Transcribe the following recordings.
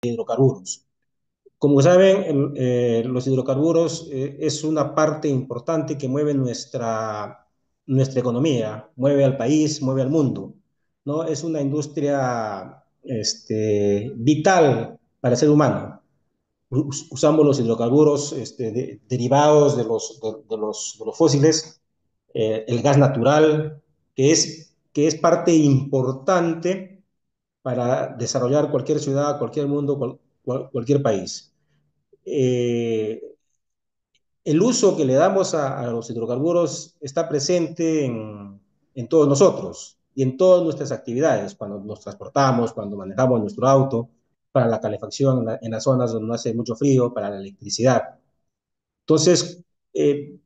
hidrocarburos. Como saben, los hidrocarburos es una parte importante que mueve nuestra economía, mueve al país, mueve al mundo, ¿no? Es una industria vital para el ser humano. Usamos los hidrocarburos derivados de los fósiles, el gas natural, que es parte importante para desarrollar cualquier ciudad, cualquier mundo, cualquier país. Eh, el uso que le damos a los hidrocarburos está presente en todos nosotros y en todas nuestras actividades, cuando nos transportamos, cuando manejamos nuestro auto, para la calefacción en las zonas donde no hace mucho frío, para la electricidad. Entonces, eh,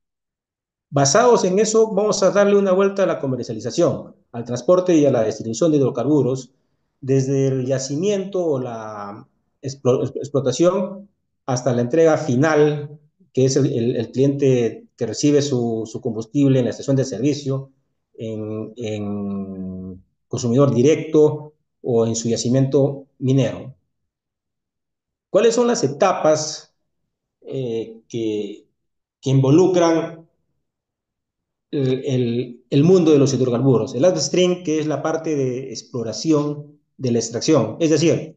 basados en eso, vamos a darle una vuelta a la comercialización, al transporte y a la distribución de hidrocarburos, desde el yacimiento o la explotación hasta la entrega final, que es el cliente que recibe su combustible en la estación de servicio, en consumidor directo o en su yacimiento minero. ¿Cuáles son las etapas que involucran el mundo de los hidrocarburos? El upstream, que es la parte de exploración de la extracción. Es decir,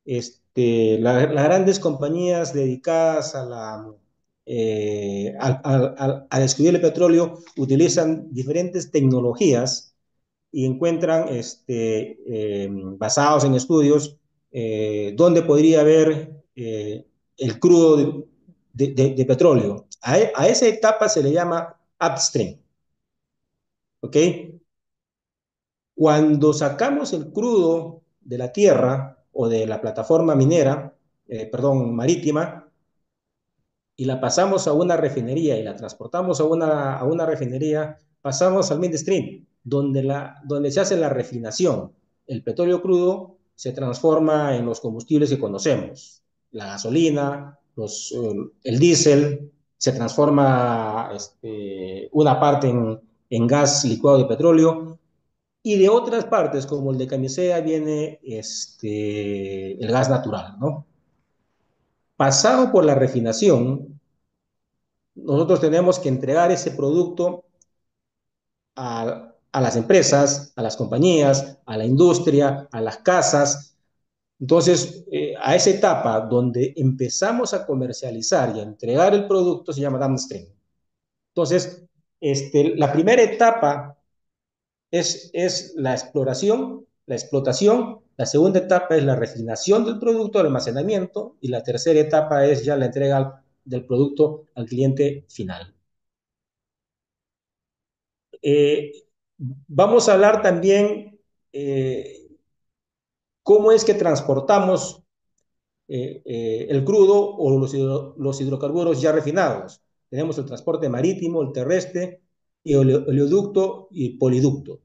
las grandes compañías dedicadas a descubrir el petróleo utilizan diferentes tecnologías y encuentran, basados en estudios, dónde podría haber el crudo de petróleo. A esa etapa se le llama upstream. ¿Ok? Cuando sacamos el crudo de la tierra o de la plataforma minera, perdón, marítima, y la pasamos a una refinería y la transportamos a una refinería, pasamos al midstream, donde se hace la refinación. El petróleo crudo se transforma en los combustibles que conocemos, la gasolina, el diésel, se transforma una parte en gas licuado de petróleo, y de otras partes, como el de Camisea, viene el gas natural, ¿no? Pasado por la refinación, nosotros tenemos que entregar ese producto a las empresas, a las compañías, a la industria, a las casas. Entonces, a esa etapa donde empezamos a comercializar y a entregar el producto se llama downstream. Entonces, la primera etapa es la exploración, la explotación. La segunda etapa es la refinación del producto, el almacenamiento. Y la tercera etapa es ya la entrega del producto al cliente final. Eh, Vamos a hablar también cómo es que transportamos el crudo o los hidrocarburos ya refinados. Tenemos el transporte marítimo, el terrestre, y oleoducto y poliducto.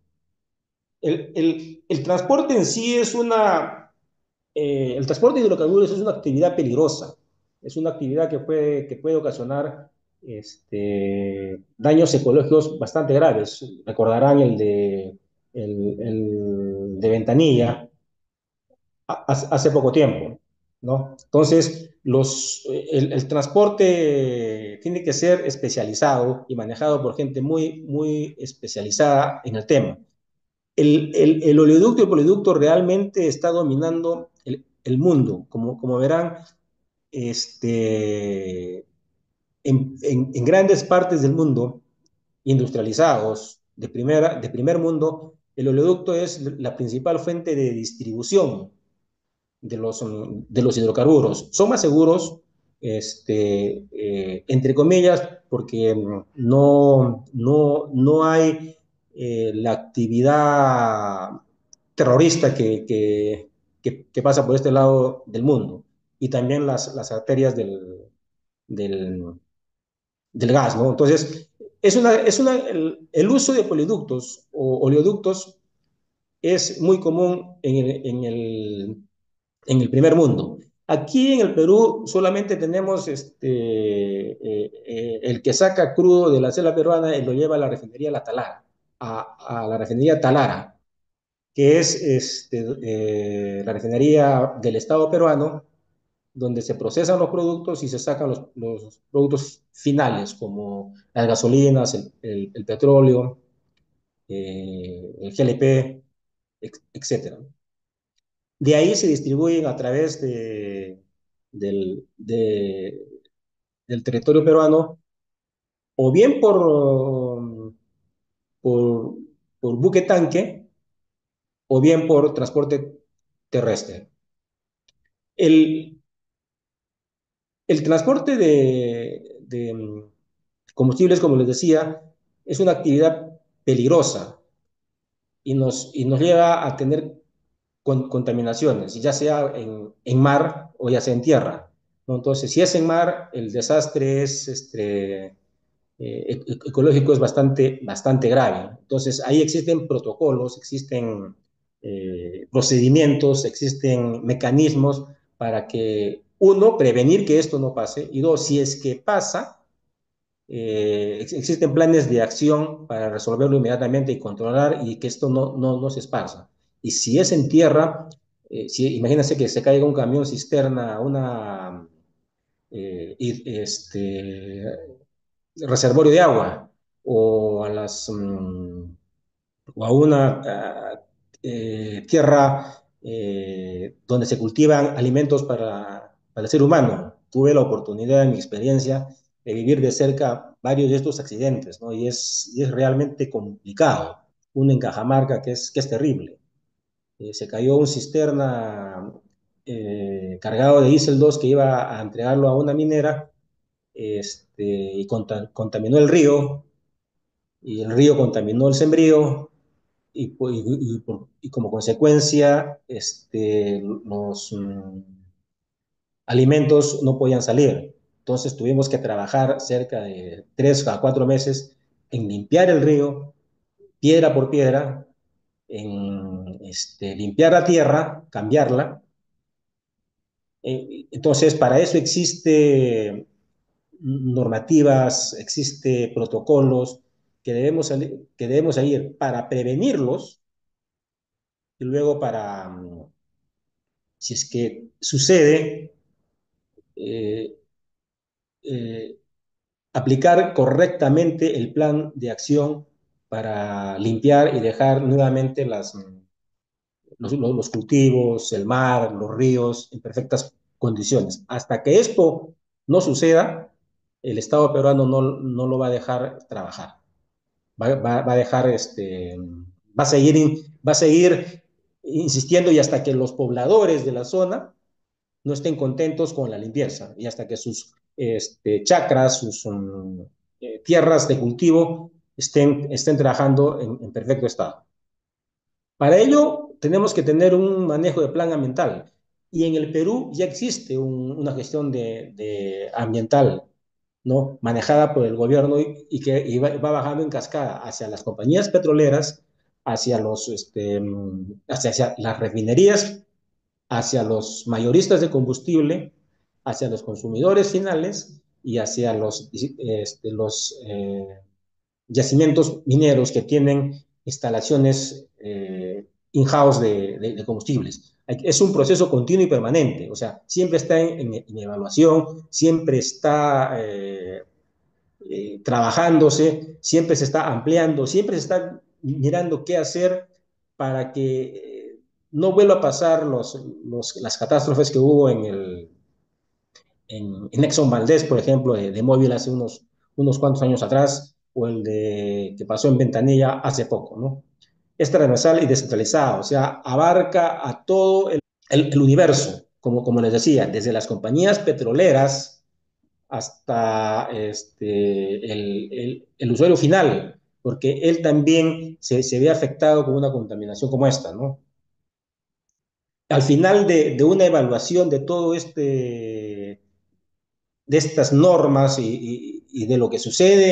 El transporte en sí el transporte de hidrocarburos es una actividad peligrosa, es una actividad que puede ocasionar daños ecológicos bastante graves. Recordarán el de Ventanilla hace poco tiempo, ¿no? Entonces, el transporte tiene que ser especializado y manejado por gente muy, muy especializada en el tema. El oleoducto y el poliducto realmente está dominando el mundo. Como verán, en grandes partes del mundo, industrializados, de primer mundo, el oleoducto es la principal fuente de distribución de los hidrocarburos. Son más seguros, entre comillas, porque no hay la actividad terrorista que pasa por este lado del mundo, y también las arterias del, del gas, ¿no? Entonces, el uso de poliductos o oleoductos es muy común en el primer mundo. Aquí en el Perú solamente tenemos el que saca crudo de la selva peruana y lo lleva a la refinería La Talara, a la refinería Talara, que es la refinería del Estado peruano, donde se procesan los productos y se sacan los productos finales, como las gasolinas, el petróleo, el GLP, etcétera. De ahí se distribuyen a través del, de- del territorio peruano, o bien por, por buque tanque, o bien por transporte terrestre. El, el transporte de combustibles, como les decía, es una actividad peligrosa y nos lleva a tener contaminaciones, ya sea en mar o ya sea en tierra, ¿no? Entonces, si es en mar, el desastre es ecológico es bastante grave. Entonces, ahí existen protocolos, existen procedimientos, existen mecanismos para que, uno, prevenir que esto no pase, y dos, si es que pasa, existen planes de acción para resolverlo inmediatamente y controlar y que esto no se esparza. Y si es en tierra, si, imagínense que se caiga un camión cisterna, una reservorio de agua o o a una tierra donde se cultivan alimentos para el ser humano. Tuve la oportunidad, en mi experiencia, de vivir de cerca varios de estos accidentes, ¿no? Y es realmente complicado. Uno en Cajamarca que es terrible. Se cayó un cisterna cargado de diésel 2 que iba a entregarlo a una minera y contaminó el río, y el río contaminó el sembrío, y como consecuencia alimentos no podían salir. Entonces tuvimos que trabajar cerca de 3 a 4 meses en limpiar el río, piedra por piedra, en limpiar la tierra, cambiarla. Entonces, para eso existe normativas, existe protocolos que debemos seguir para prevenirlos y luego si es que sucede, eh, eh, aplicar correctamente el plan de acción para limpiar y dejar nuevamente los cultivos, el mar, los ríos en perfectas condiciones. Hasta que esto no suceda, el Estado peruano no lo va a dejar trabajar. Va a dejar, va a seguir insistiendo y hasta que los pobladores de la zona no estén contentos con la limpieza y hasta que sus chacras, sus tierras de cultivo estén trabajando en perfecto estado. Para ello, tenemos que tener un manejo de plan ambiental. Y en el Perú ya existe una gestión de ambiental, ¿no? Manejada por el gobierno y va bajando en cascada hacia las compañías petroleras, hacia las refinerías, hacia los mayoristas de combustible, hacia los consumidores finales y hacia los yacimientos mineros que tienen instalaciones in-house de combustibles. Es un proceso continuo y permanente, o sea, siempre está en evaluación, siempre está trabajándose, siempre se está ampliando, siempre se está mirando qué hacer para que no vuelva a pasar las catástrofes que hubo en Exxon Valdez, por ejemplo, de Móvil hace unos cuantos años atrás, o el que pasó en Ventanilla hace poco, ¿no? Es transversal y descentralizado, o sea, abarca a todo el universo, como les decía, desde las compañías petroleras hasta el usuario final, porque él también se ve afectado con una contaminación como esta, ¿no? Al final de una evaluación de todo de estas normas y de lo que sucede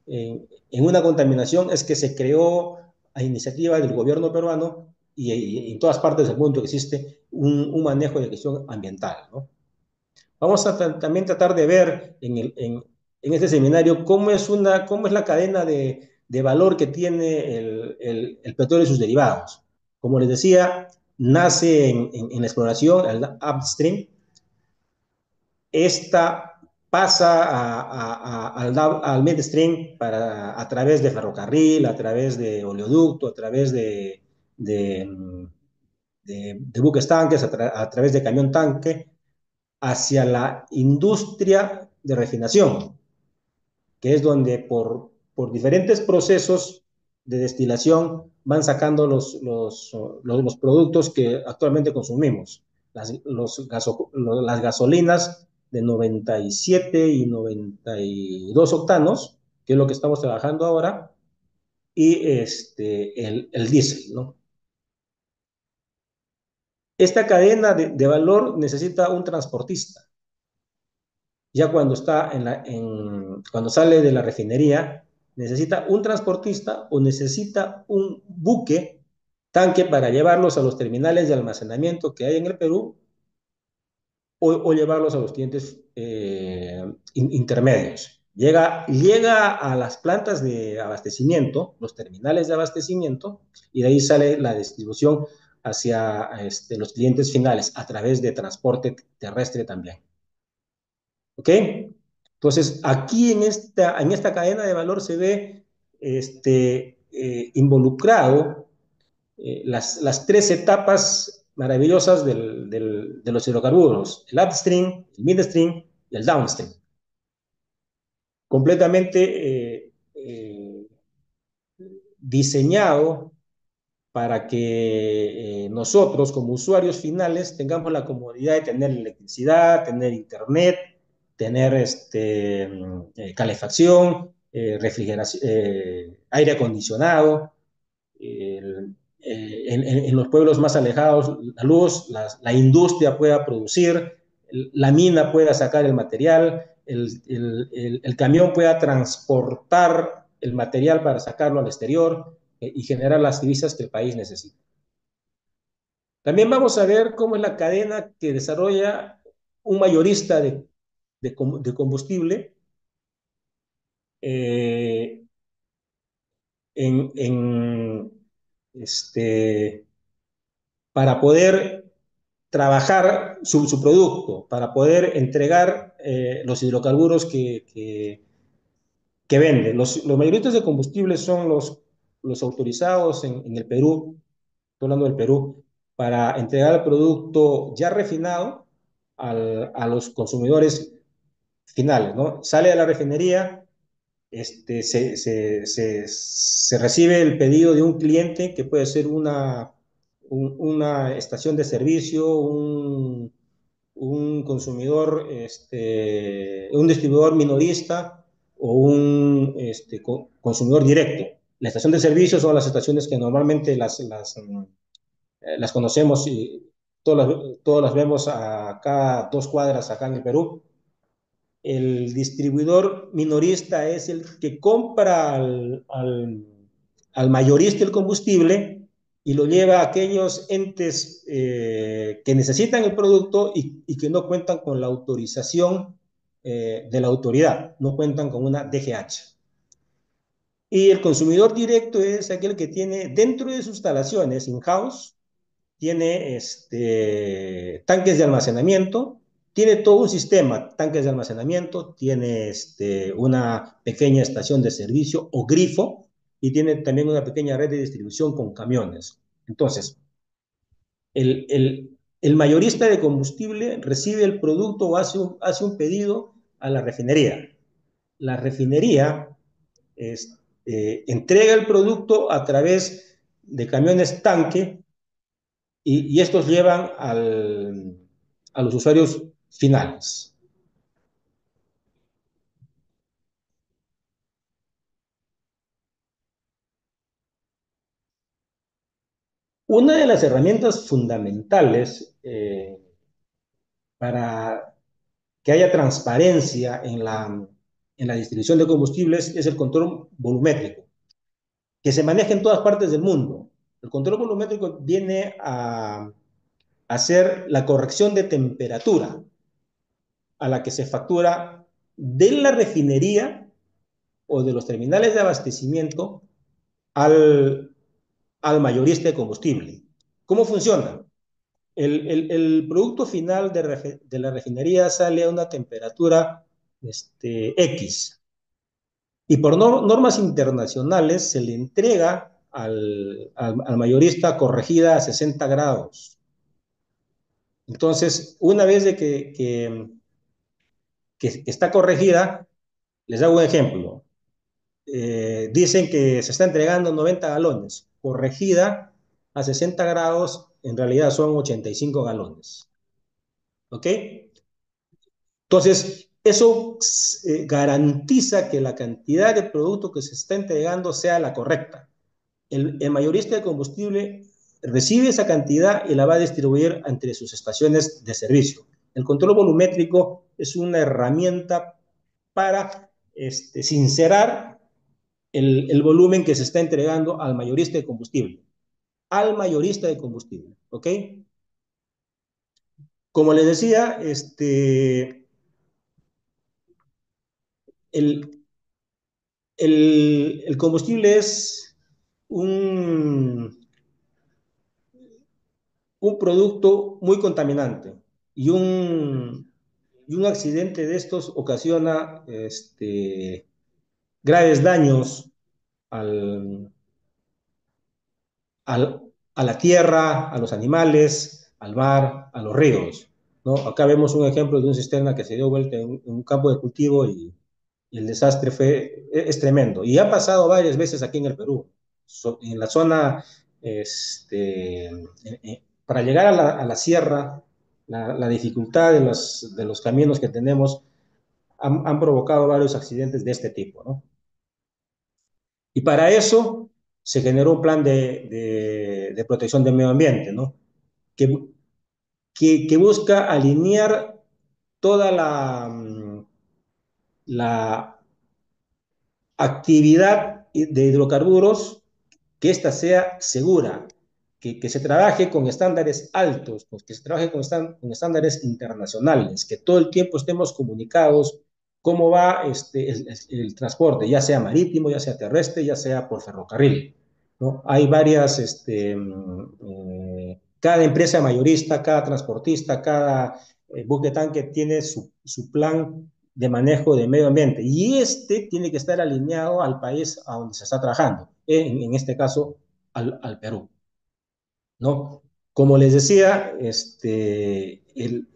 en una contaminación es que se creó a iniciativa del gobierno peruano y en todas partes del mundo existe un manejo de gestión ambiental, ¿no? Vamos a también tratar de ver en este seminario cómo es la cadena de valor que tiene el petróleo y sus derivados. Como les decía, nace en la exploración, el upstream, esta pasa al midstream a través de ferrocarril, a través de oleoducto, a través de, de buques tanques, a través de camión tanque, hacia la industria de refinación, que es donde por diferentes procesos de destilación van sacando los productos que actualmente consumimos. Las gasolinas de 97 y 92 octanos, que es lo que estamos trabajando ahora, y el diésel, ¿no? Esta cadena de valor necesita un transportista. Ya cuando está cuando sale de la refinería, necesita un transportista o necesita un buque tanque para llevarlos a los terminales de almacenamiento que hay en el Perú o llevarlos a los clientes intermedios. Llega a las plantas de abastecimiento, los terminales de abastecimiento, y de ahí sale la distribución hacia los clientes finales a través de transporte terrestre también. ¿Ok? Entonces, aquí en esta cadena de valor se ve involucrado las tres etapas maravillosas de los hidrocarburos, el upstream, el midstream y el downstream. Completamente diseñado para que nosotros como usuarios finales tengamos la comodidad de tener electricidad, tener internet, tener calefacción, refrigeración, aire acondicionado. En los pueblos más alejados, la luz, la industria pueda producir, la mina pueda sacar el material, el camión pueda transportar el material para sacarlo al exterior y generar las divisas que el país necesita. También vamos a ver cómo es la cadena que desarrolla un mayorista de combustible eh, en, en, este, para poder trabajar su producto, para poder entregar los hidrocarburos que vende. Los mayoristas de combustible son los autorizados en el Perú, estoy hablando del Perú, para entregar el producto ya refinado a los consumidores finales, ¿no? Sale de la refinería, se recibe el pedido de un cliente que puede ser una estación de servicio, un consumidor, un distribuidor minorista o un consumidor directo. La estación de servicio son las estaciones que normalmente las conocemos y todas las vemos acá 2 cuadras acá en el Perú. El distribuidor minorista es el que compra al mayorista el combustible y lo lleva a aquellos entes que necesitan el producto y que no cuentan con la autorización de la autoridad, no cuentan con una DGH. Y el consumidor directo es aquel que tiene dentro de sus instalaciones in-house, tiene tanques de almacenamiento, tiene todo un sistema, tanques de almacenamiento, tiene una pequeña estación de servicio o grifo y tiene también una pequeña red de distribución con camiones. Entonces, el mayorista de combustible recibe el producto o hace un pedido a la refinería. La refinería entrega el producto a través de camiones tanque y estos llevan a los usuarios finales. Una de las herramientas fundamentales para que haya transparencia en la distribución de combustibles es el control volumétrico, que se maneja en todas partes del mundo. El control volumétrico viene a hacer la corrección de temperatura a la que se factura de la refinería o de los terminales de abastecimiento al mayorista de combustible. ¿Cómo funciona? El producto final de la refinería sale a una temperatura X y por normas internacionales se le entrega al mayorista corregida a 60 grados. Entonces, una vez de que está corregida, les hago un ejemplo. Dicen que se está entregando 90 galones. Corregida a 60 grados, en realidad son 85 galones. ¿Ok? Entonces, eso garantiza que la cantidad de producto que se está entregando sea la correcta. El mayorista de combustible recibe esa cantidad y la va a distribuir entre sus estaciones de servicio. El control volumétrico es una herramienta para sincerar el volumen que se está entregando al mayorista de combustible. Al mayorista de combustible, ¿ok? Como les decía, el, el combustible es un, un producto muy contaminante y un accidente de estos ocasiona graves daños al, a la tierra, a los animales, al mar, a los ríos, ¿no? Acá vemos un ejemplo de un cisterna que se dio vuelta en un campo de cultivo y el desastre es tremendo. Y ha pasado varias veces aquí en el Perú, en la zona, para llegar a la sierra, la dificultad de los caminos que tenemos han provocado varios accidentes de este tipo, ¿no? Y para eso se generó un plan de protección del medio ambiente, ¿no? Que, que busca alinear toda la actividad de hidrocarburos, que ésta sea segura, que se trabaje con estándares altos, pues, que se trabaje con estándares internacionales, que todo el tiempo estemos comunicados cómo va el transporte, ya sea marítimo, ya sea terrestre, ya sea por ferrocarril, ¿no? Hay varias, cada empresa mayorista, cada transportista, cada buque tanque tiene su plan de manejo de medio ambiente y tiene que estar alineado al país a donde se está trabajando, en este caso al Perú, ¿no? Como les decía, el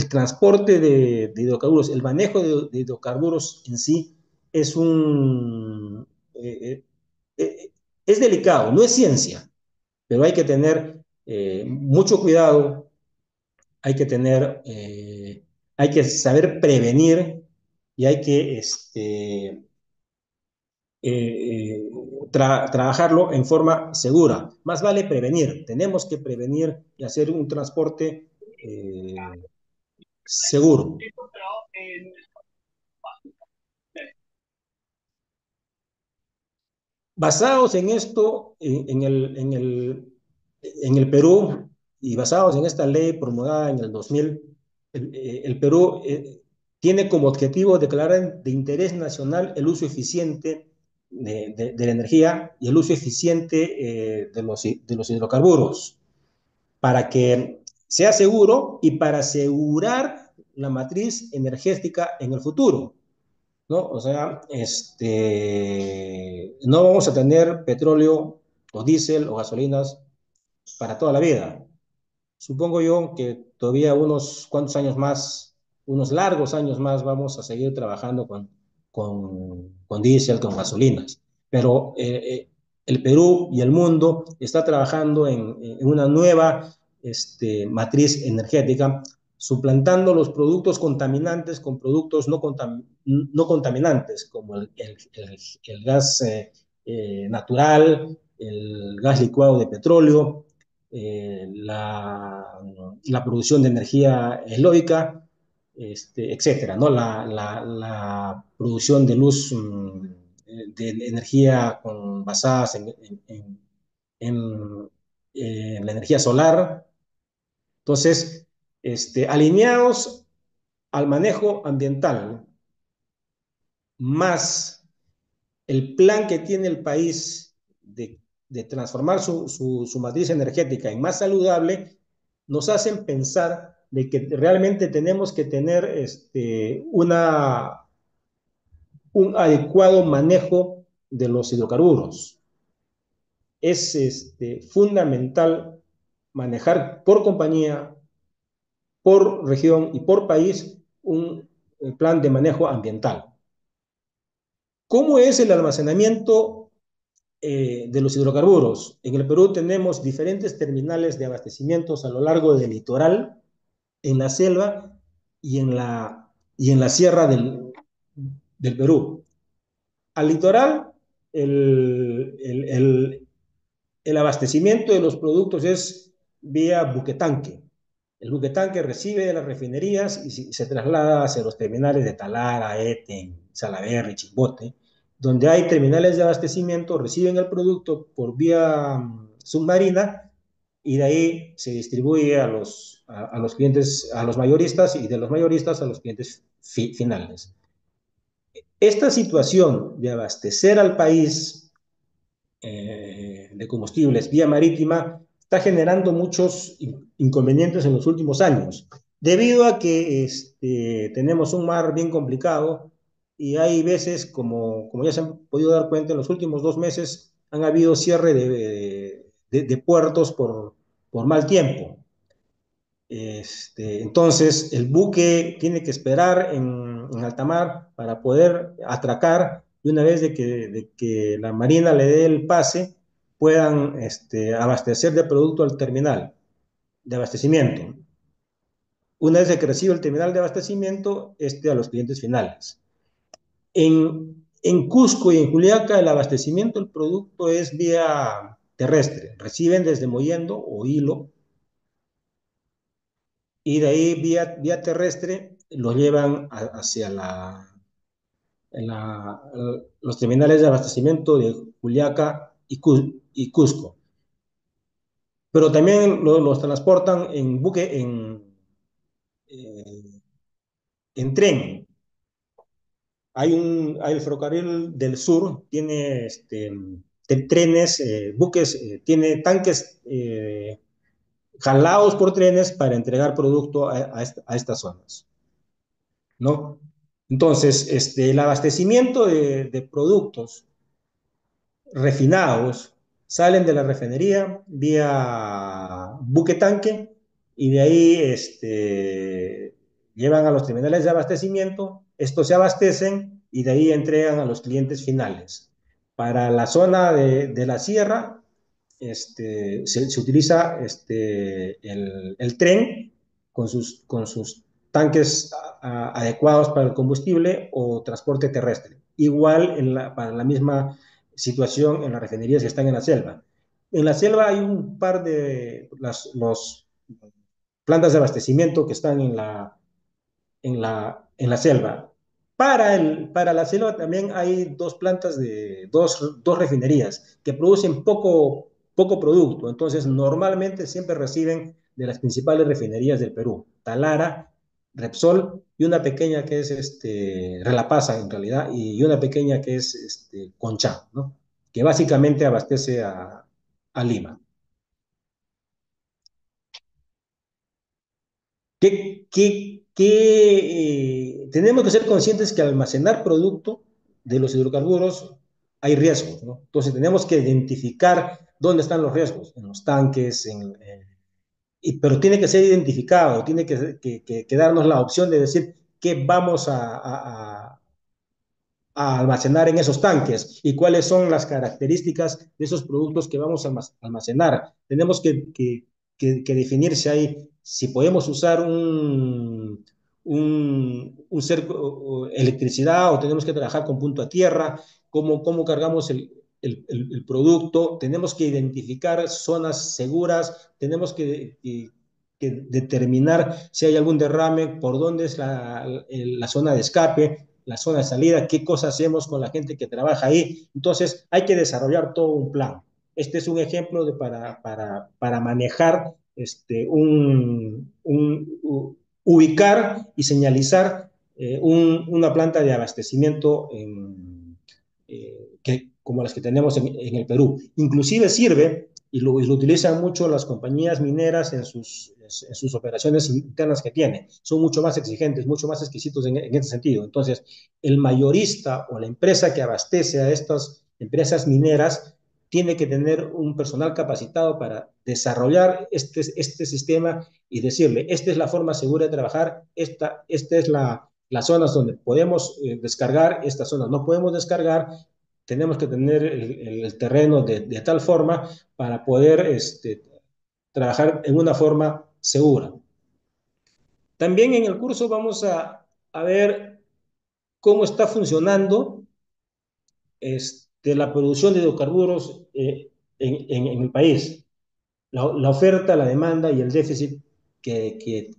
transporte de hidrocarburos, el manejo de hidrocarburos en sí es es delicado, no es ciencia, pero hay que tener mucho cuidado, hay que tener, hay que saber prevenir y hay que trabajarlo en forma segura. Más vale prevenir. Tenemos que prevenir y hacer un transporte seguro. Basados en esto, en el Perú y basados en esta ley promulgada en el 2000, el Perú tiene como objetivo declarar de interés nacional el uso eficiente de la energía y el uso eficiente de los hidrocarburos para que sea seguro y para asegurar la matriz energética en el futuro, ¿no? O sea, no vamos a tener petróleo o diésel o gasolinas para toda la vida. Supongo yo que todavía unos cuantos años más, unos largos años más, vamos a seguir trabajando con diésel, con gasolinas. Pero el Perú y el mundo está trabajando en una nueva matriz energética, suplantando los productos contaminantes con productos no contaminantes, como el gas natural, el gas licuado de petróleo, la producción de energía eólica, etcétera, ¿no? La producción de luz, de energía basadas en, en la energía solar. Entonces, alineados al manejo ambiental, más el plan que tiene el país de transformar su matriz energética en más saludable, nos hacen pensar de que realmente tenemos que tener un adecuado manejo de los hidrocarburos. Es fundamental manejar por compañía, por región y por país un plan de manejo ambiental. ¿Cómo es el almacenamiento de los hidrocarburos? En el Perú tenemos diferentes terminales de abastecimientos a lo largo del litoral, en la selva y en la sierra del Perú. Al litoral, el, el, el, el abastecimiento de los productos es vía buquetanque. El buquetanque recibe de las refinerías y se traslada hacia los terminales de Talara, Eten, Salaverry, Chimbote, donde hay terminales de abastecimiento, reciben el producto por vía submarina y de ahí se distribuye a los clientes, a los mayoristas y de los mayoristas a los clientes finales. Esta situación de abastecer al país de combustibles vía marítima está generando muchos inconvenientes en los últimos años, debido a que tenemos un mar bien complicado y hay veces, como ya se han podido dar cuenta, en los últimos 2 meses han habido cierre de puertos por mal tiempo. Entonces, el buque tiene que esperar en alta mar para poder atracar y una vez de que la Marina le dé el pase, puedan abastecer de producto al terminal de abastecimiento. Una vez de que recibe el terminal de abastecimiento, a los clientes finales. En Cusco y en Juliaca, el abastecimiento del producto es vía terrestre. Reciben desde Mollendo o Hilo y de ahí vía terrestre los llevan hacia los terminales de abastecimiento de Juliaca y Cusco. Pero también los transportan en buque, eh, en tren. Hay el ferrocarril del sur, tiene trenes, buques, tiene tanques jalados por trenes para entregar producto a estas zonas, ¿no? Entonces, el abastecimiento de productos refinados salen de la refinería vía buque tanque y de ahí llevan a los terminales de abastecimiento, estos se abastecen y de ahí entregan a los clientes finales. Para la zona de la sierra se utiliza el tren con sus tanques adecuados para el combustible o transporte terrestre. Igual para la misma situación en las refinerías que están en la selva. En la selva hay un par de los plantas de abastecimiento que están en la selva. Para la selva también hay dos refinerías que producen poco producto. Entonces, normalmente siempre reciben de las principales refinerías del Perú, Talara, Repsol y una pequeña que es Relapasa en realidad y una pequeña que es Concha, ¿no? Que básicamente abastece a Lima. Tenemos que ser conscientes que al almacenar producto de los hidrocarburos hay riesgos, ¿no? Entonces tenemos que identificar dónde están los riesgos, en los tanques, pero tiene que ser identificado, tiene que darnos la opción de decir qué vamos a almacenar en esos tanques y cuáles son las características de esos productos que vamos a almacenar. Tenemos que definir si podemos usar electricidad o tenemos que trabajar con punto a tierra, cómo cargamos el producto, tenemos que identificar zonas seguras, tenemos que determinar si hay algún derrame, por dónde es la zona de escape, la zona de salida, qué cosas hacemos con la gente que trabaja ahí. Entonces, hay que desarrollar todo un plan. Este es un ejemplo para manejar, ubicar y señalizar una planta de abastecimiento como las que tenemos en el Perú. Inclusive sirve y lo utilizan mucho las compañías mineras en sus operaciones internas que tienen. Son mucho más exigentes, mucho más exquisitos en ese sentido. Entonces, el mayorista o la empresa que abastece a estas empresas mineras tiene que tener un personal capacitado para desarrollar este sistema y decirle, esta es la forma segura de trabajar, esta es las zonas donde podemos descargar, estas zonas no podemos descargar, tenemos que tener el terreno de tal forma para poder trabajar en una forma segura. También en el curso vamos a ver cómo está funcionando la producción de hidrocarburos en el país, la oferta, la demanda y el déficit que, que,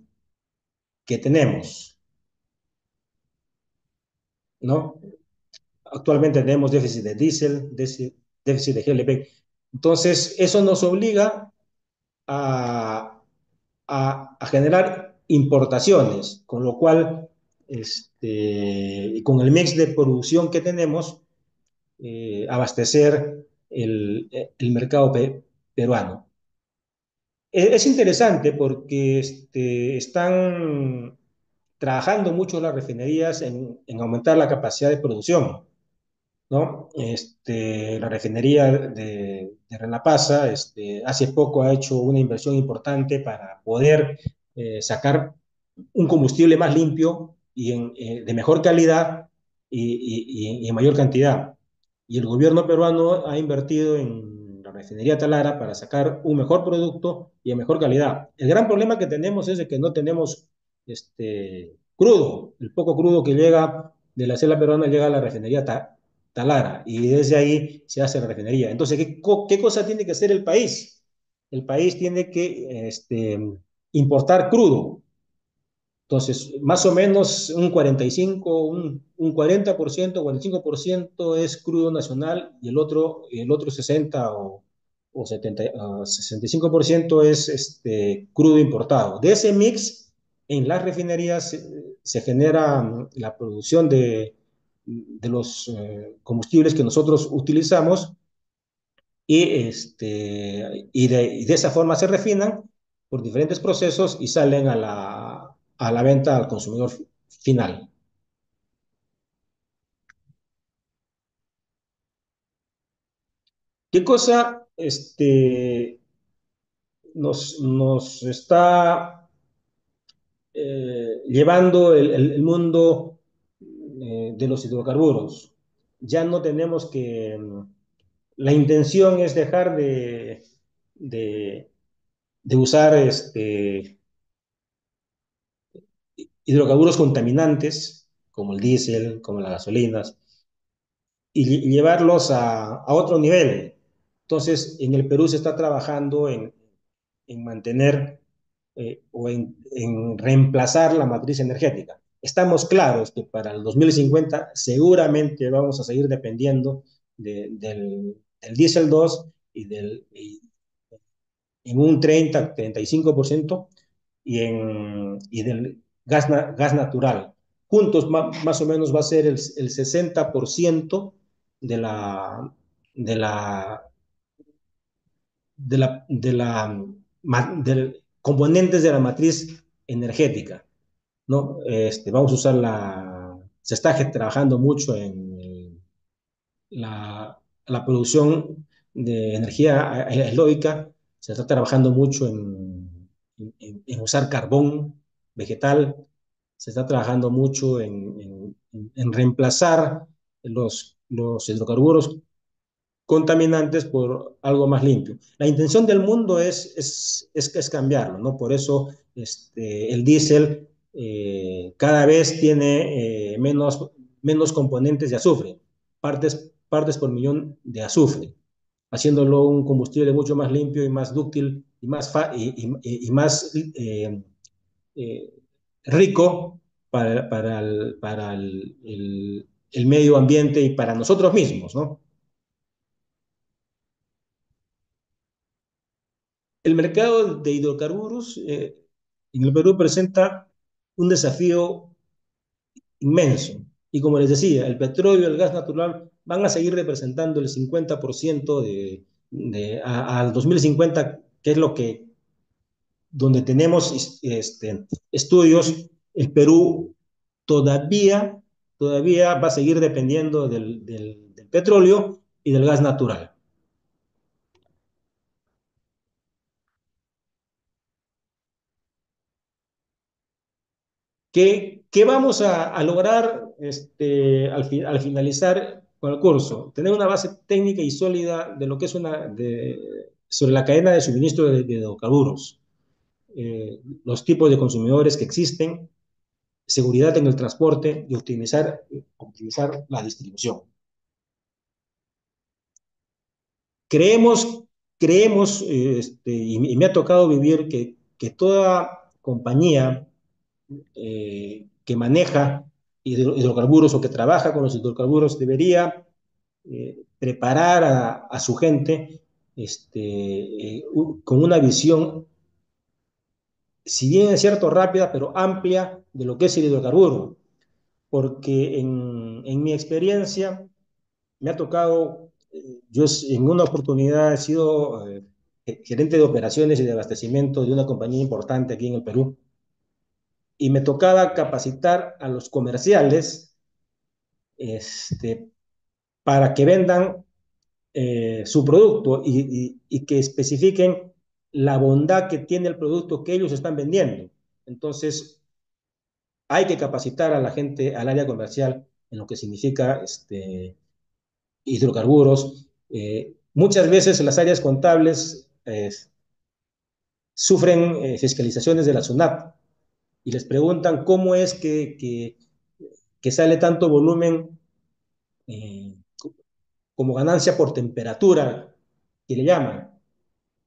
que tenemos, ¿no? Actualmente tenemos déficit de diésel, déficit de GLP. Entonces, eso nos obliga a, a generar importaciones, con lo cual, con el mix de producción que tenemos, abastecer el mercado peruano. Es interesante porque están trabajando mucho las refinerías en aumentar la capacidad de producción, ¿no? La refinería de Renapasa, hace poco ha hecho una inversión importante para poder sacar un combustible más limpio de mejor calidad y en mayor cantidad. Y el gobierno peruano ha invertido en la refinería Talara para sacar un mejor producto y en mejor calidad. El gran problema que tenemos es de que no tenemos crudo. El poco crudo que llega de la selva peruana llega a la refinería Talara y desde ahí se hace la refinería. Entonces, ¿qué cosa tiene que hacer el país? El país tiene que importar crudo. Entonces, más o menos un 45, un 40%, 45% es crudo nacional y el otro 60 o 70, 65% es crudo importado. De ese mix, en las refinerías se genera la producción de los combustibles que nosotros utilizamos y de esa forma se refinan por diferentes procesos y salen a la venta al consumidor final. ¿Qué cosa nos está llevando el mundo de los hidrocarburos? Ya no tenemos que... La intención es dejar de, de usar hidrocarburos contaminantes, como el diésel, como las gasolinas, y llevarlos a otro nivel. Entonces, en el Perú se está trabajando en mantener o en reemplazar la matriz energética. Estamos claros que para el 2050 seguramente vamos a seguir dependiendo del diésel 2 en un 30-35% y del gas natural. Juntos más o menos va a ser el 60% de la, de la, de componentes de la matriz energética, ¿no? Vamos a usar se está trabajando mucho en la producción de energía eólica, se está trabajando mucho en usar carbón vegetal, se está trabajando mucho en reemplazar los hidrocarburos contaminantes por algo más limpio. La intención del mundo es cambiarlo, ¿no? Por eso el diésel cada vez tiene menos componentes de azufre, partes por millón de azufre, haciéndolo un combustible mucho más limpio y más dúctil y más eh, rico para el medio ambiente y para nosotros mismos, ¿no? El mercado de hidrocarburos en el Perú presenta un desafío inmenso. Y como les decía, el petróleo y el gas natural van a seguir representando el 50% al 2050, que es lo que, donde tenemos estudios, el Perú todavía, todavía va a seguir dependiendo del petróleo y del gas natural. ¿Qué vamos a lograr al finalizar con el curso? Tener una base técnica y sólida de lo que es sobre la cadena de suministro de hidrocarburos, los tipos de consumidores que existen, seguridad en el transporte y optimizar la distribución. Creemos, creemos y me ha tocado vivir que toda compañía que maneja hidrocarburos o que trabaja con los hidrocarburos debería preparar a su gente con una visión, si bien es cierto, rápida, pero amplia de lo que es el hidrocarburo. Porque en mi experiencia me ha tocado, yo en una oportunidad he sido gerente de operaciones y de abastecimiento de una compañía importante aquí en el Perú, y me tocaba capacitar a los comerciales este, para que vendan su producto y que especifiquen la bondad que tiene el producto que ellos están vendiendo. Entonces, hay que capacitar a la gente, al área comercial, en lo que significa hidrocarburos. Muchas veces las áreas contables sufren fiscalizaciones de la SUNAT y les preguntan cómo es que sale tanto volumen eh, como ganancia por temperatura, que le llaman,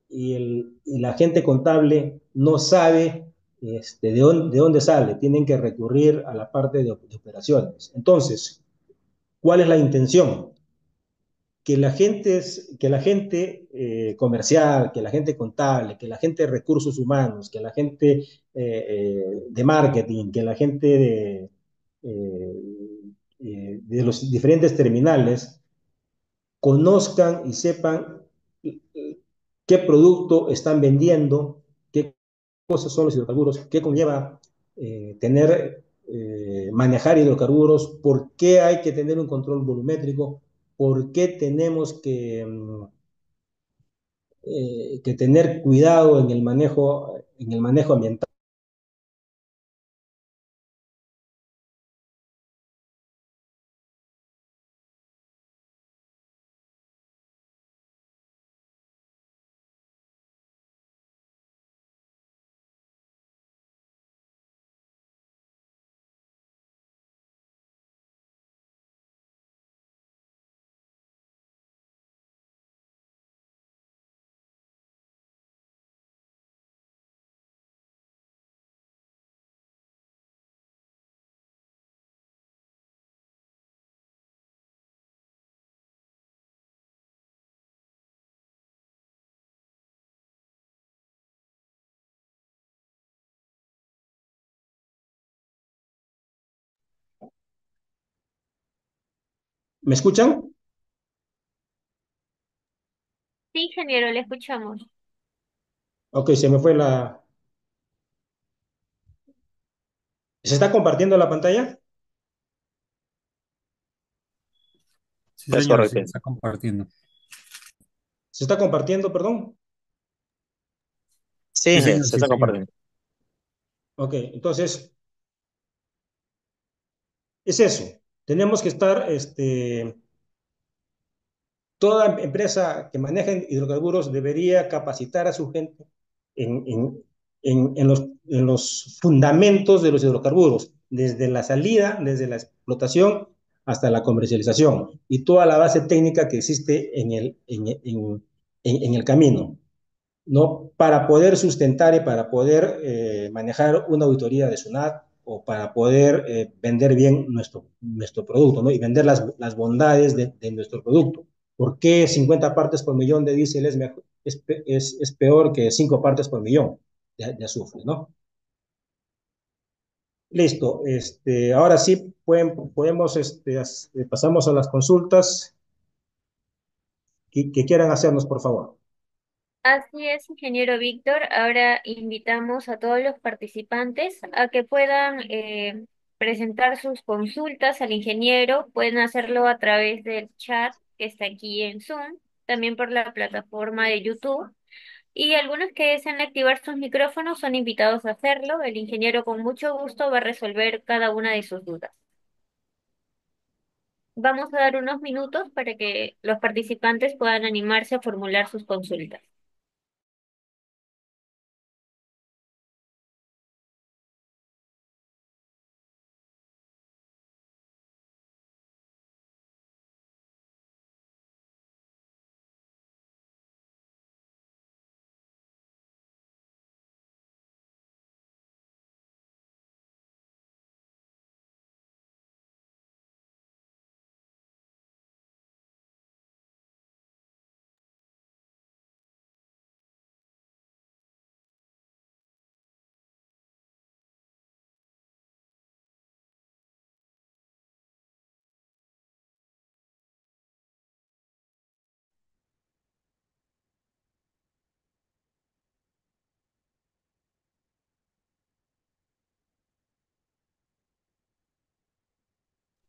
y el agente contable no sabe de dónde sale, tienen que recurrir a la parte de operaciones. Entonces, ¿cuál es la intención? Que la gente comercial, que la gente contable, que la gente de recursos humanos, que la gente de marketing, que la gente de los diferentes terminales conozcan y sepan qué producto están vendiendo, qué cosas son los hidrocarburos, qué conlleva manejar hidrocarburos, por qué hay que tener un control volumétrico, por qué tenemos que tener cuidado en el manejo ambiental. ¿Me escuchan? Sí, ingeniero, le escuchamos. Ok, se me fue la... ¿Se está compartiendo la pantalla? Sí, Es señor, sí, correcto. está compartiendo. ¿Se está compartiendo, perdón? Sí, Sí, señor, se sí, está señor. compartiendo. Ok, entonces es eso. Tenemos que estar toda empresa que maneje hidrocarburos debería capacitar a su gente en, en, en los fundamentos de los hidrocarburos, desde la salida, desde la explotación hasta la comercialización y toda la base técnica que existe en el camino. ¿No? Para poder sustentar y para poder manejar una auditoría de SUNAT o para poder vender bien nuestro producto, ¿no? Y vender las bondades de nuestro producto. ¿Por qué 50 partes por millón de diésel es peor que 5 partes por millón de azufre, ¿no? Listo. Ahora sí podemos, pasamos a las consultas. que quieran hacernos, por favor. Así es, ingeniero Víctor. Ahora invitamos a todos los participantes a que puedan presentar sus consultas al ingeniero. Pueden hacerlo a través del chat que está aquí en Zoom, también por la plataforma de YouTube. Y algunos que desean activar sus micrófonos son invitados a hacerlo. El ingeniero con mucho gusto va a resolver cada una de sus dudas. Vamos a dar unos minutos para que los participantes puedan animarse a formular sus consultas.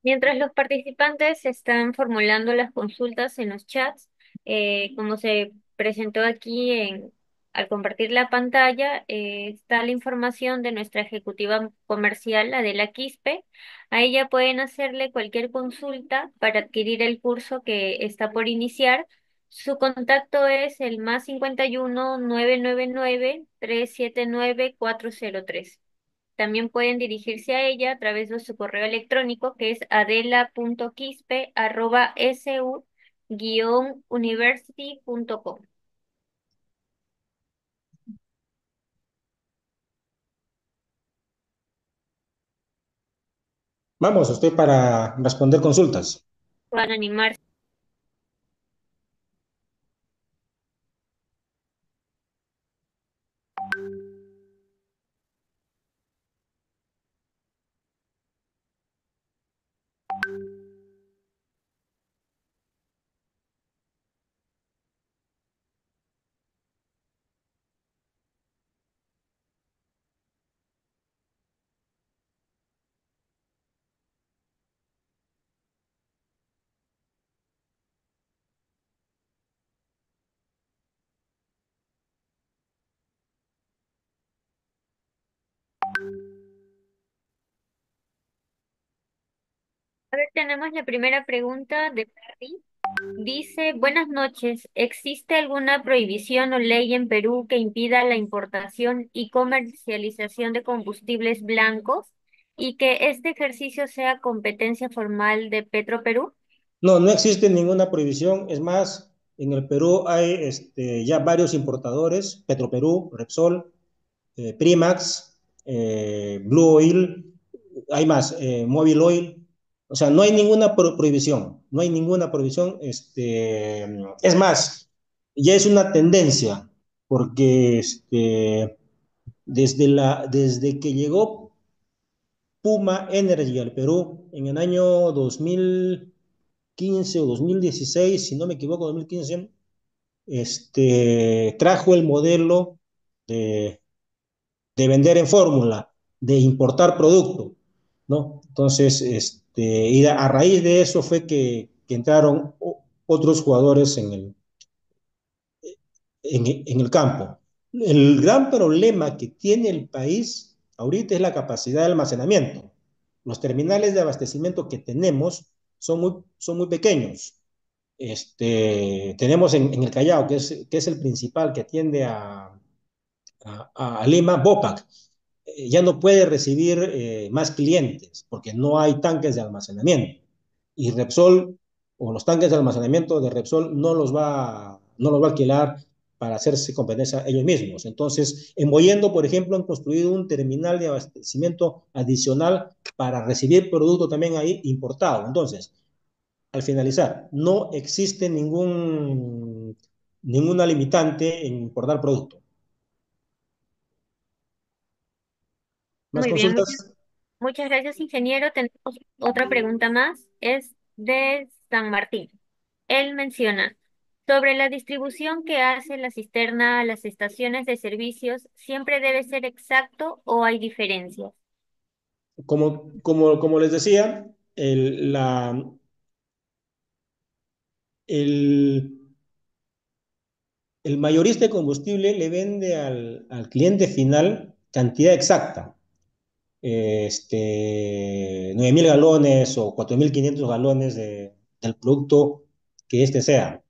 Mientras los participantes están formulando las consultas en los chats, como se presentó aquí al compartir la pantalla, está la información de nuestra ejecutiva comercial, Adela Quispe. A ella pueden hacerle cualquier consulta para adquirir el curso que está por iniciar. Su contacto es el +51999 379 403. También pueden dirigirse a ella a través de su correo electrónico, que es adela.quispe@su-university.com. Vamos, estoy para responder consultas. Puedan animarse. A ver, tenemos la primera pregunta de Perry. Dice, buenas noches. ¿Existe alguna prohibición o ley en Perú que impida la importación y comercialización de combustibles blancos y que este ejercicio sea competencia formal de Petroperú? No, no existe ninguna prohibición. Es más, en el Perú hay ya varios importadores, Petroperú, Repsol, Primax, Blue Oil, hay más, Móvil Oil. O sea, no hay ninguna prohibición, no hay ninguna prohibición. Es más, ya es una tendencia, porque desde que llegó Puma Energy al Perú en el año 2015 o 2016, si no me equivoco, 2015, trajo el modelo de, de vender en fórmula, de importar producto, ¿no? Entonces, y a raíz de eso fue que entraron otros jugadores en el campo. El gran problema que tiene el país ahorita es la capacidad de almacenamiento. Los terminales de abastecimiento que tenemos son muy pequeños. Tenemos en el Callao, que es el principal que atiende a Lima, Bopac, ya no puede recibir más clientes porque no hay tanques de almacenamiento. Y Repsol o los tanques de almacenamiento de Repsol no los va a alquilar para hacerse competencia ellos mismos. Entonces, en Mollendo, por ejemplo, han construido un terminal de abastecimiento adicional para recibir producto también ahí importado. Entonces, al finalizar, no existe ninguna limitante en importar producto. ¿Más Muy bien, consultas? muchas gracias, ingeniero. Tenemos otra pregunta más. Es de San Martín. Él menciona, Sobre la distribución que hace la cisterna a las estaciones de servicios, ¿siempre debe ser exacto o hay diferencias? Como les decía, el, el mayorista de combustible le vende al cliente final cantidad exacta, 9.000 galones o 4.500 galones del producto que este sea,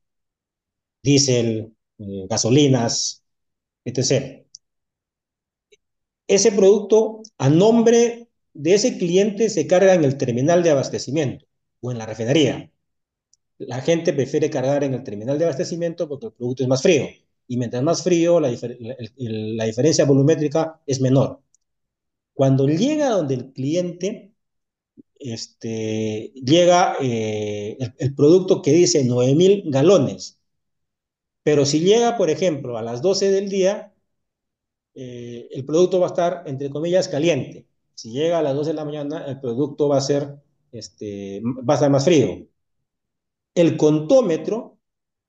diésel, gasolinas, etc. Ese producto, a nombre de ese cliente, se carga en el terminal de abastecimiento o en la refinería. La gente prefiere cargar en el terminal de abastecimiento porque el producto es más frío. Y mientras más frío, la diferencia volumétrica es menor. Cuando llega donde el cliente, llega el producto que dice 9.000 galones. Pero si llega, por ejemplo, a las 12 del día, el producto va a estar, entre comillas, caliente. Si llega a las 12 de la mañana, el producto va a estar más frío. El contómetro,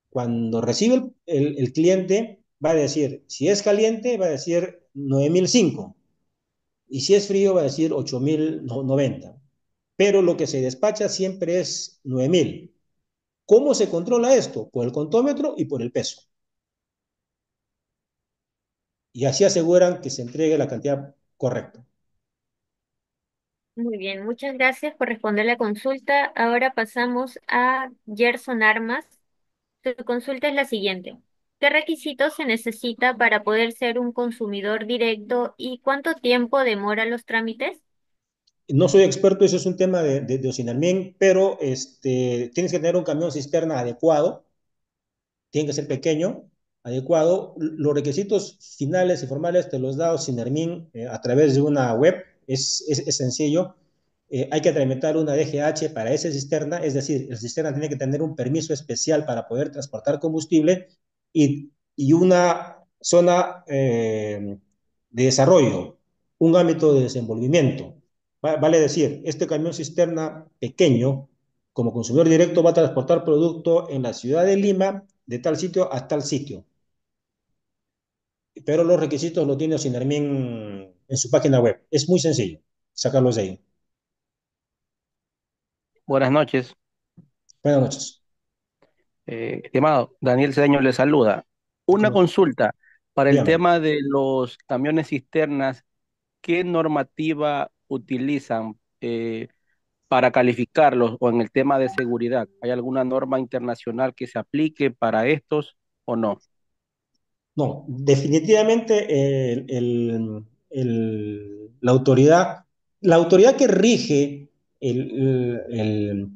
cuando recibe el cliente, va a decir, si es caliente, va a decir 9.005. Y si es frío, va a decir 8.090. Pero lo que se despacha siempre es 9.000. ¿Cómo se controla esto? Por el contómetro y por el peso. Y así aseguran que se entregue la cantidad correcta. Muy bien, muchas gracias por responder la consulta. Ahora pasamos a Gerson Armas. Tu consulta es la siguiente. ¿Qué requisitos se necesita para poder ser un consumidor directo y cuánto tiempo demora los trámites? No soy experto, eso es un tema de Osinarmien, pero tienes que tener un camión cisterna adecuado, tiene que ser pequeño, adecuado. Los requisitos finales y formales te los da Osinarmien a través de una web, es sencillo. Hay que tramitar una DGH para esa cisterna, es decir, el cisterna tiene que tener un permiso especial para poder transportar combustible y una zona de desarrollo, un ámbito de desenvolvimiento. Vale decir, este camión cisterna pequeño, como consumidor directo, va a transportar producto en la ciudad de Lima, de tal sitio a tal sitio. Pero los requisitos lo tiene Sinermin en su página web. Es muy sencillo sacarlos de ahí. Buenas noches. Buenas noches. Estimado, Daniel Cedeño le saluda. Una consulta para el Dígame. tema de los camiones cisternas. ¿Qué normativa utilizan para calificarlos o en el tema de seguridad? ¿Hay alguna norma internacional que se aplique para estos o no? No, definitivamente la autoridad que rige eh,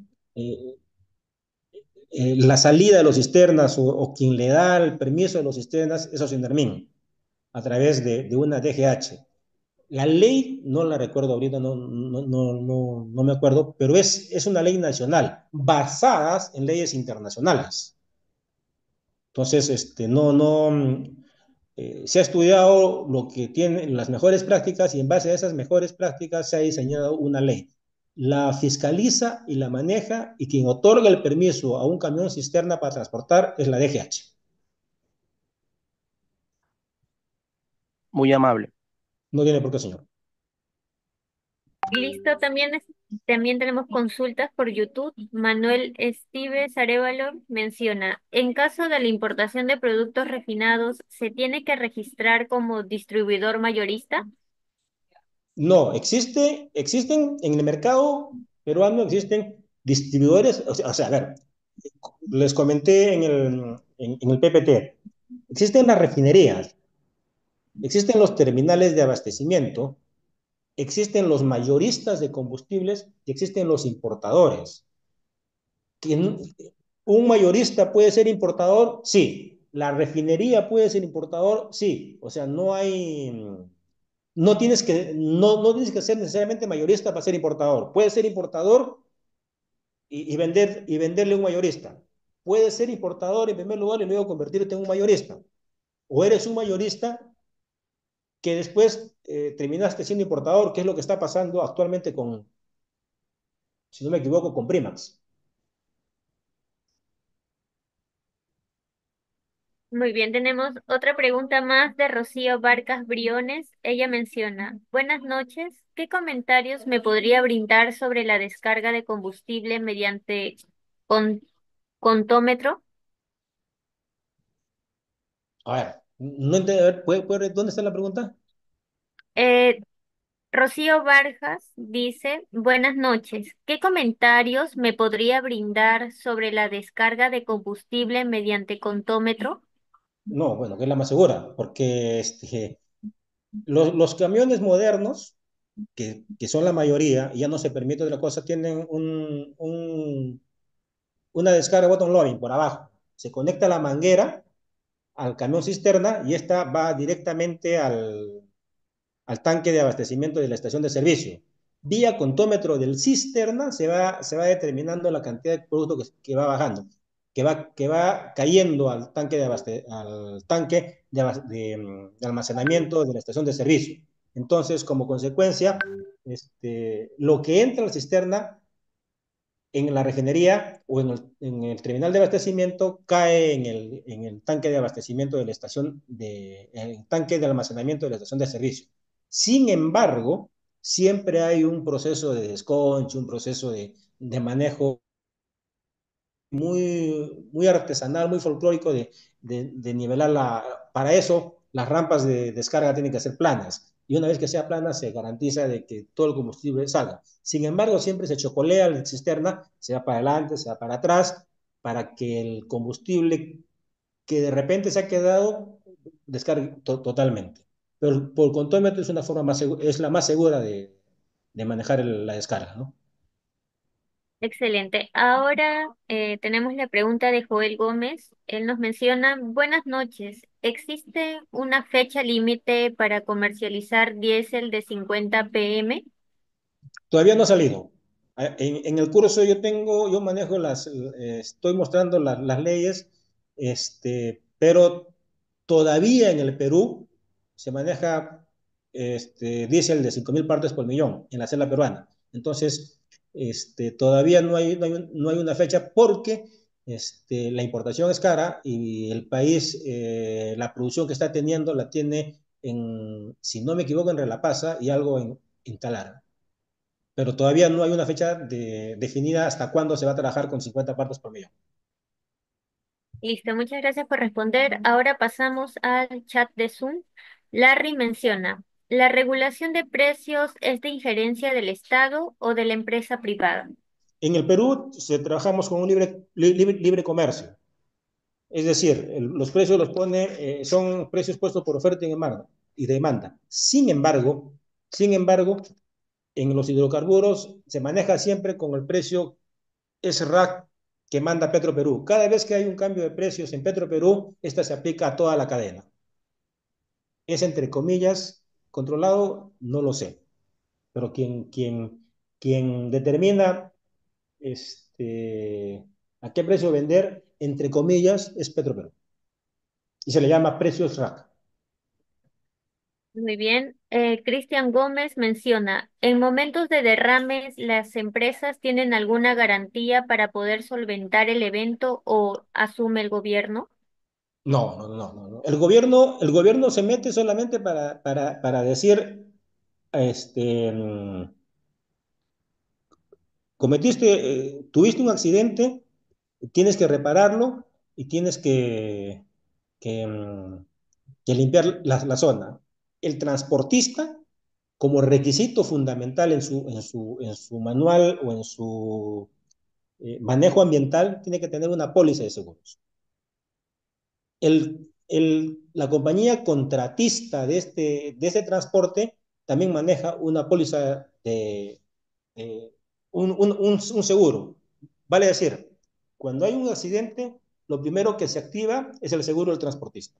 la salida de los cisternas o quien le da el permiso de los cisternas es Osindermin, a través de una DGH. La ley, no la recuerdo ahorita, no me acuerdo, pero es una ley nacional, basadas en leyes internacionales. Entonces, se ha estudiado lo que tienen las mejores prácticas y en base a esas mejores prácticas se ha diseñado una ley. La fiscaliza y la maneja y quien otorga el permiso a un camión cisterna para transportar es la DGH. Muy amable. No tiene por qué, señor. Listo, también tenemos consultas por YouTube. Manuel Estives Arevalo menciona, en caso de la importación de productos refinados, ¿se tiene que registrar como distribuidor mayorista? No, existen en el mercado peruano, existen distribuidores, a ver, les comenté en el PPT, existen las refinerías, existen los terminales de abastecimiento, existen los mayoristas de combustibles y existen los importadores. ¿Quién- ¿Un mayorista puede ser importador? Sí. ¿La refinería puede ser importador? Sí. O sea, no tienes que ser necesariamente mayorista para ser importador. Puedes ser importador y venderle a un mayorista. Puedes ser importador en primer lugar y luego convertirte en un mayorista. O eres un mayorista que después terminaste siendo importador, que es lo que está pasando actualmente si no me equivoco, con Primax. Muy bien, tenemos otra pregunta más de Rocío Barcas Briones. Ella menciona, buenas noches, ¿qué comentarios me podría brindar sobre la descarga de combustible mediante con contómetro? A ver, no entiendo, a ver, ¿dónde está la pregunta? Eh, Rocío Barjas dice, buenas noches, ¿qué comentarios me podría brindar sobre la descarga de combustible mediante contómetro? No, bueno, que es la más segura, porque los camiones modernos, que son la mayoría, y ya no se permite otra cosa, tienen una descarga bottom loading por abajo. Se conecta la manguera al camión cisterna y esta va directamente al tanque de abastecimiento de la estación de servicio. Vía contómetro del cisterna se va determinando la cantidad de producto que va bajando, que va cayendo al tanque de almacenamiento de la estación de servicio. Entonces, como consecuencia, lo que entra a la cisterna en la refinería o en el terminal de abastecimiento cae en el tanque de abastecimiento de la estación, el tanque de almacenamiento de la estación de servicio. Sin embargo, siempre hay un proceso de desconche, un proceso de manejo muy artesanal, muy folclórico de nivelar para eso las rampas de descarga tienen que ser planas. Y una vez que sea plana, se garantiza de que todo el combustible salga. Sin embargo, siempre se chocolea la cisterna, se va para adelante, se va para atrás, para que el combustible que de repente se ha quedado descargue totalmente. Pero por contómetro es una forma es la más segura de manejar la descarga, ¿no? Excelente. Ahora tenemos la pregunta de Joel Gómez. Él nos menciona, buenas noches. ¿Existe una fecha límite para comercializar diésel de 50 PM? Todavía no ha salido. En el curso yo manejo estoy mostrando las leyes, pero todavía en el Perú se maneja diésel de 5.000 partes por millón en la selva peruana. Entonces, todavía no hay una fecha porque la importación es cara y el país, la producción que está teniendo la tiene si no me equivoco, en Relapasa y algo en Talara, pero todavía no hay una fecha definida hasta cuándo se va a trabajar con 50 partes por millón. Listo, muchas gracias por responder. Ahora pasamos al chat de Zoom. Larry menciona, ¿la regulación de precios es de injerencia del Estado o de la empresa privada? En el Perú trabajamos con un libre comercio, es decir, los precios son precios puestos por oferta y demanda. Sin embargo, en los hidrocarburos se maneja siempre con el precio SRAC que manda Petroperú. Cada vez que hay un cambio de precios en Petroperú, esta se aplica a toda la cadena. Es entre comillas controlado, no lo sé, pero quien determina a qué precio vender, entre comillas, es Petroperú. Y se le llama precios rack. Muy bien. Cristian Gómez menciona, ¿en momentos de derrames las empresas tienen alguna garantía para poder solventar el evento o asume el gobierno? No, no, no, no, no. El gobierno se mete solamente para decir, tuviste un accidente, tienes que repararlo y tienes que, mm, que limpiar la zona. El transportista, como requisito fundamental en su manual o en su manejo ambiental, tiene que tener una póliza de seguros. La compañía contratista de este transporte también maneja una póliza de un seguro. Vale decir, cuando hay un accidente, lo primero que se activa es el seguro del transportista.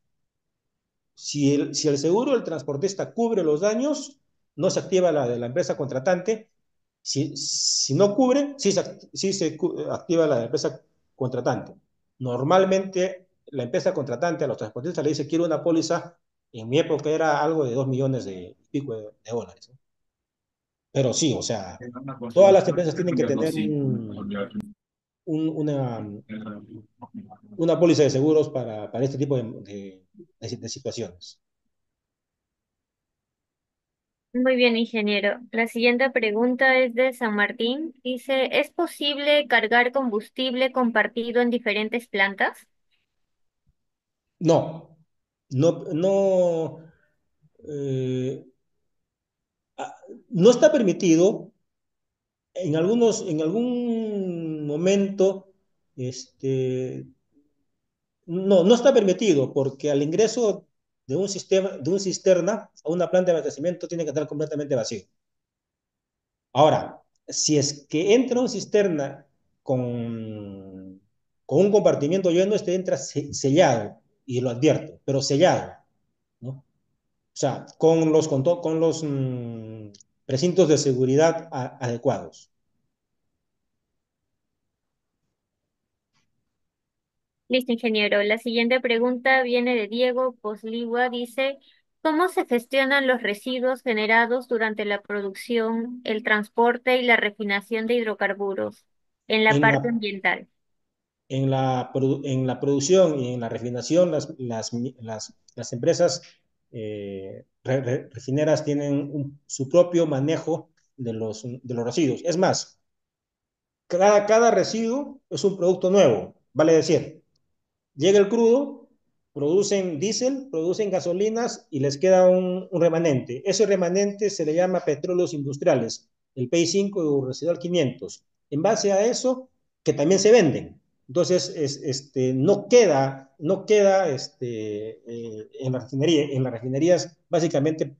Si el seguro del transportista cubre los daños, no se activa la de la empresa contratante. Si no cubre, sí se activa la de la empresa contratante. Normalmente, la empresa contratante a los transportistas le dice, quiero una póliza, en mi época era algo de 2 millones y pico de dólares, ¿no? Pero sí, o sea, todas las empresas tienen que tener una póliza de seguros para este tipo de situaciones. Muy bien, ingeniero. La siguiente pregunta es de San Martín. Dice, ¿es posible cargar combustible compartido en diferentes plantas? No, no, no, eh, no está permitido. En algún momento, este, no está permitido porque al ingreso de un cisterna a una planta de abastecimiento tiene que estar completamente vacío. Ahora, si es que entra un cisterna con un compartimiento lleno, este entra sellado, y lo advierto, pero sellado, ¿no? O sea, con los precintos de seguridad adecuados. Listo, ingeniero. La siguiente pregunta viene de Diego Posligua. Dice, ¿cómo se gestionan los residuos generados durante la producción, el transporte y la refinación de hidrocarburos en la En parte la, ambiental? en la producción y en la refinación, las empresas refineras tienen su propio manejo de los residuos. Es más, cada residuo es un producto nuevo. Vale decir, llega el crudo, producen diésel, producen gasolinas y les queda un remanente. Ese remanente se le llama petróleos industriales, el PI5 o residual 500. En base a eso, que también se venden. Entonces, no queda en las refinerías básicamente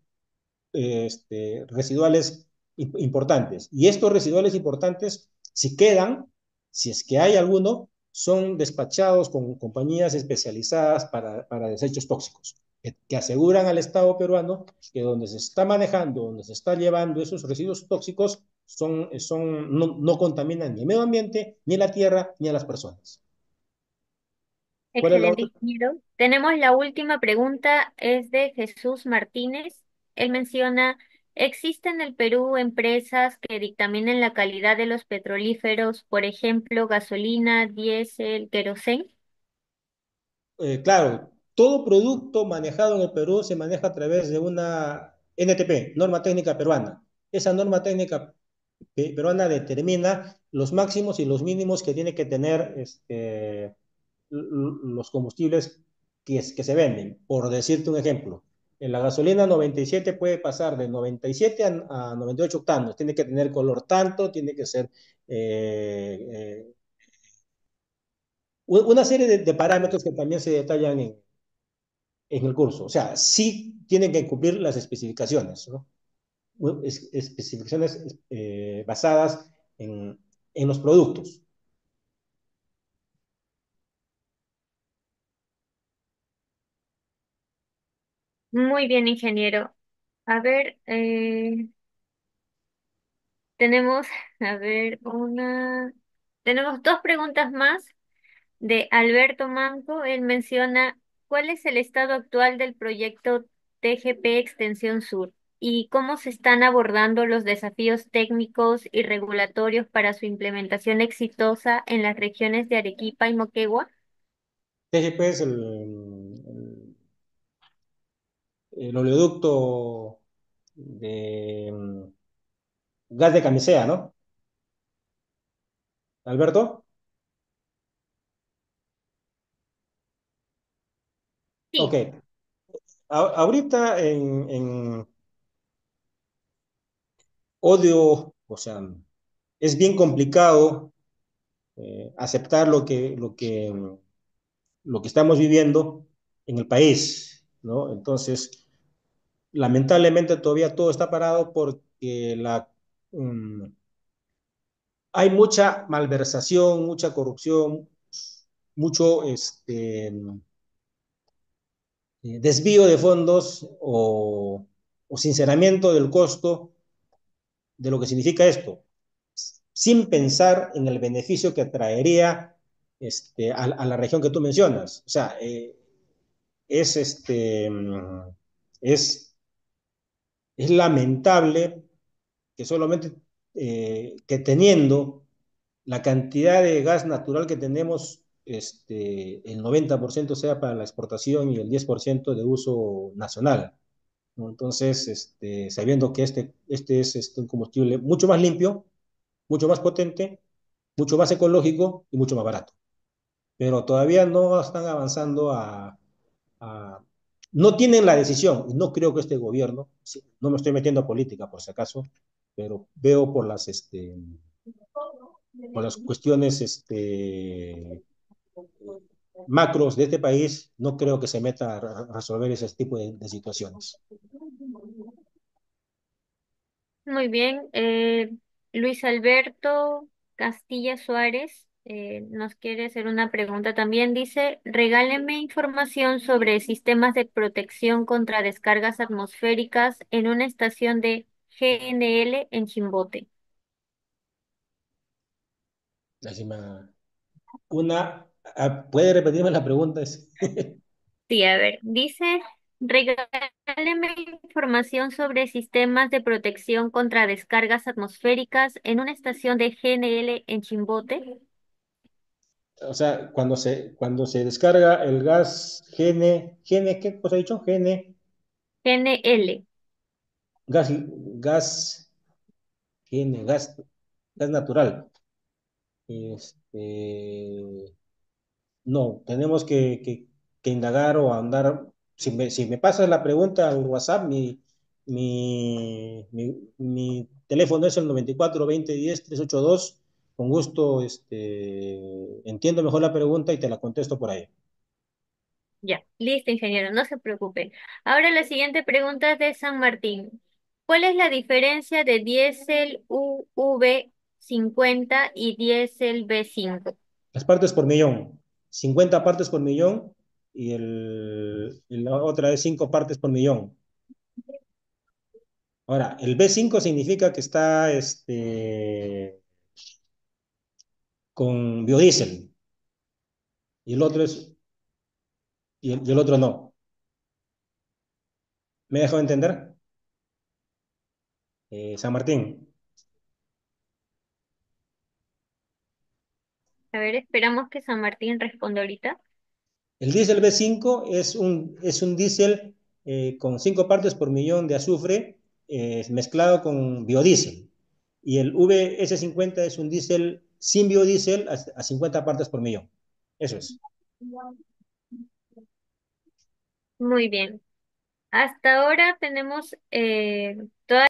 residuales importantes. Y estos residuales importantes, si quedan, si es que hay alguno, son despachados con compañías especializadas para desechos tóxicos, que aseguran al Estado peruano que donde se está manejando, donde se está llevando esos residuos tóxicos, no contaminan ni el medio ambiente, ni la tierra, ni a las personas. ¿Cuál es la Excelente, otra? ingeniero. Tenemos la última pregunta, es de Jesús Martínez. Él menciona, ¿existen en el Perú empresas que dictaminen la calidad de los petrolíferos, por ejemplo, gasolina, diésel, querosén? Claro, todo producto manejado en el Perú se maneja a través de una NTP, norma técnica peruana. Esa norma técnica peruana determina los máximos y los mínimos que tiene que tener los combustibles que se venden. Por decirte un ejemplo, en la gasolina 97 puede pasar de 97 a 98 octanos. Tiene que tener color tanto, tiene que ser una serie de parámetros que también se detallan en el curso. O sea, sí tienen que cumplir las especificaciones, ¿no? Especificaciones basadas en los productos. Muy bien, ingeniero. A ver, tenemos, a ver, tenemos dos preguntas más de Alberto Manco. Él menciona, ¿cuál es el estado actual del proyecto TGP Extensión Sur y cómo se están abordando los desafíos técnicos y regulatorios para su implementación exitosa en las regiones de Arequipa y Moquegua? TGP es el oleoducto de gas de camisea, ¿no? Alberto. Ok. Sí. Ahorita en odio, o sea, es bien complicado aceptar lo que estamos viviendo en el país, ¿no? Entonces, lamentablemente todavía todo está parado porque hay mucha malversación, mucha corrupción, mucho desvío de fondos o sinceramiento del costo de lo que significa esto, sin pensar en el beneficio que traería a la región que tú mencionas. O sea, es, es, es lamentable que solamente que teniendo la cantidad de gas natural que tenemos, el 90% sea para la exportación y el 10% de uso nacional, ¿no? Entonces, sabiendo que este es un combustible mucho más limpio, mucho más potente, mucho más ecológico y mucho más barato. Pero todavía no están avanzando a- no tienen la decisión, y no creo que este gobierno, sí, no me estoy metiendo a política por si acaso, pero veo por las cuestiones macros de este país, no creo que se meta a resolver ese tipo de situaciones. Muy bien. Luis Alberto Castilla Suárez nos quiere hacer una pregunta también. Dice, regáleme información sobre sistemas de protección contra descargas atmosféricas en una estación de GNL en Chimbote. Así ¿puede repetirme la pregunta? Sí, a ver, dice, regáleme información sobre sistemas de protección contra descargas atmosféricas en una estación de GNL en Chimbote. O sea, cuando se descarga el gas ¿qué cosa ha dicho? GNL. Gas, gas, gas natural. Este, no, tenemos que indagar o andar. Si me pasas la pregunta al WhatsApp, mi teléfono es el 94 20 10 382. Con gusto, entiendo mejor la pregunta y te la contesto por ahí. Ya, listo, ingeniero, no se preocupe. Ahora la siguiente pregunta es de San Martín. ¿Cuál es la diferencia de diésel UV50 y diésel B5? Las partes por millón, 50 partes por millón y la otra es 5 partes por millón. Ahora, el B5 significa que está con biodiesel y el otro y el otro no. ¿Me dejo entender? San Martín. A ver, esperamos que San Martín responda ahorita. El diésel B5 es un diésel con 5 partes por millón de azufre mezclado con biodiesel. Y el VS50 es un diésel sin biodiesel a 50 partes por millón. Eso es. Muy bien. Hasta ahora tenemos todas